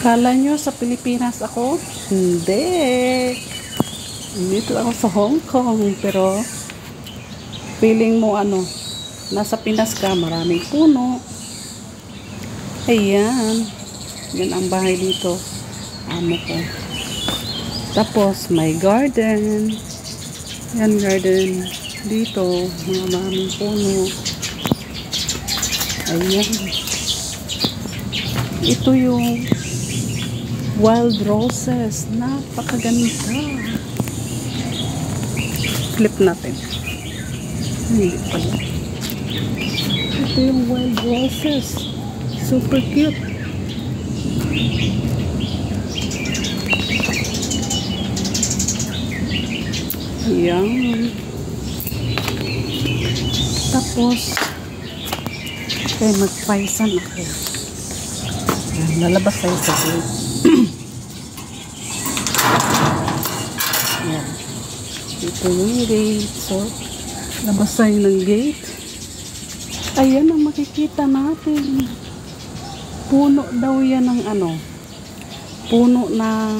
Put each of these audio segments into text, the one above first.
Kala nyo sa Pilipinas ako? Hindi. Dito ako sa Hong Kong. Pero, feeling mo ano, nasa Pinas ka, maraming puno. Ayan. Yan ang bahay dito. Amo ko. Tapos, may garden. Yan, garden. Dito, maraming puno. Ayan. Ito yung wild roses. Napakaganda. Flip natin. Hindi pala. Ito yung wild roses. Super cute. Ayan. Tapos, kaya magpaisan ako. Lalabas tayo sa gate. Ayan. Ito yung gate. So, labas tayo ng gate. Ayan ang makikita natin. Puno daw yan ng ano. Puno ng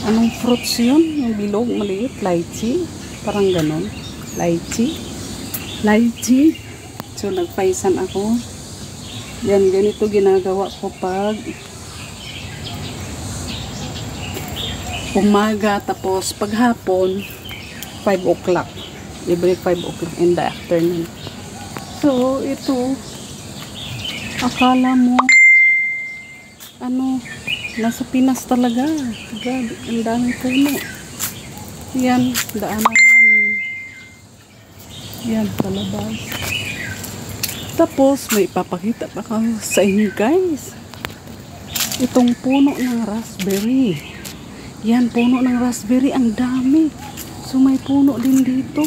anong fruits yun? Yung bilog, maliit. Lychee. Parang ganon. Lychee. Lychee. So, nagpaisan ako. Yan, ganito ginagawa ko pag umaga, tapos paghapon 5 o'clock. Every 5 o'clock in the afternoon. So, ito akala mo ano, nasa Pinas talaga. Grabe, ang daming puno. Yan, daanan namin. Yan, palabas. Tapos, may ipapakita pa ako sa inyo guys. Itong puno ng raspberry. Yan, puno ng raspberry. Ang dami. So, may puno din dito.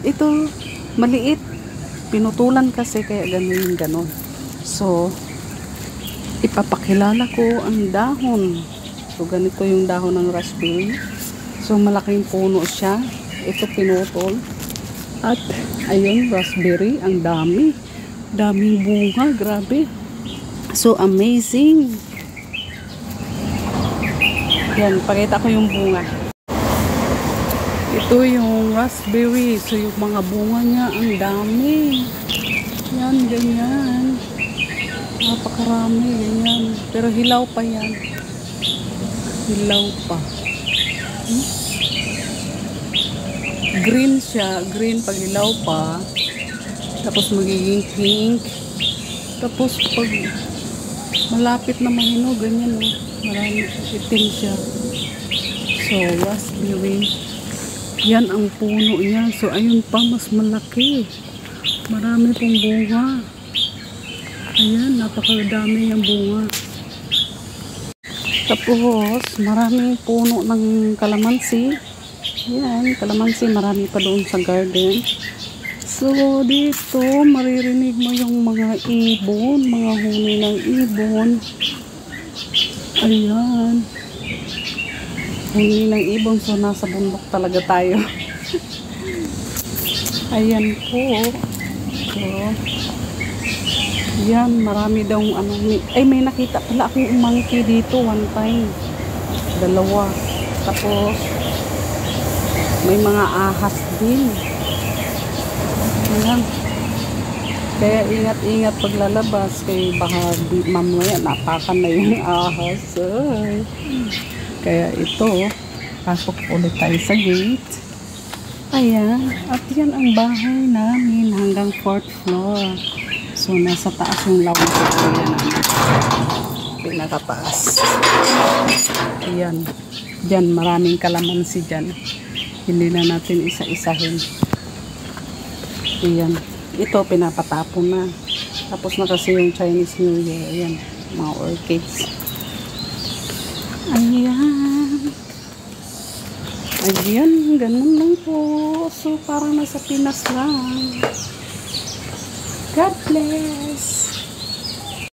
Ito, maliit. Pinutulan kasi, kaya ganon. So, ipapakilala ko ang dahon. So, ganito yung dahon ng raspberry. So, malaking puno siya. Ito, pinutol. At, ayun, raspberry. Ang dami. Daming bunga, grabe. So amazing. Yan, pakita ko yung bunga. Ito yung raspberry. So yung mga bunga niya, ang dami. Yan, ganyan. Napakarami, ganyan. Pero hilaw pa yan. Hilaw pa. Green siya. Green pag hilaw pa. Tapos magiging pink. Tapos pag malapit na mahinog, ganyan o. Marami itim siya. So, raspberry. Yan ang puno niya. So, ayun pa, mas malaki. Marami pong bunga. Ayan, napakadami yung bunga. Tapos, maraming puno ng kalamansi. Yan, kalamansi. Marami pa doon sa garden. So, dito, maririnig mo yung mga ibon, mga huni ng ibon. Ayan. Huni ng ibon. So, nasa bundok talaga tayo. Ayan po. So, yan, marami daw ano. Ay, may nakita pala akong monkey dito one time. 2. Tapos, may mga ahas din. Ayan. Kaya ingat-ingat paglalabas kay baka mamaya napakan na yung ahas. Ay. Kaya ito, pasok ulit tayo sa gate. Ayan. At yan ang bahay namin hanggang 4th floor. So, nasa taas yung lawang area namin. Pinakataas. Ayan. Diyan, maraming kalamansi dyan. Hindi na natin isa-isahin. Ayan. Ito, pinapatapon na. Tapos na kasi yung Chinese New Year. Ayan. Mga orchids. Ayan. Ayan. Ganun lang po. So, parang nasa Pinas lang. God bless.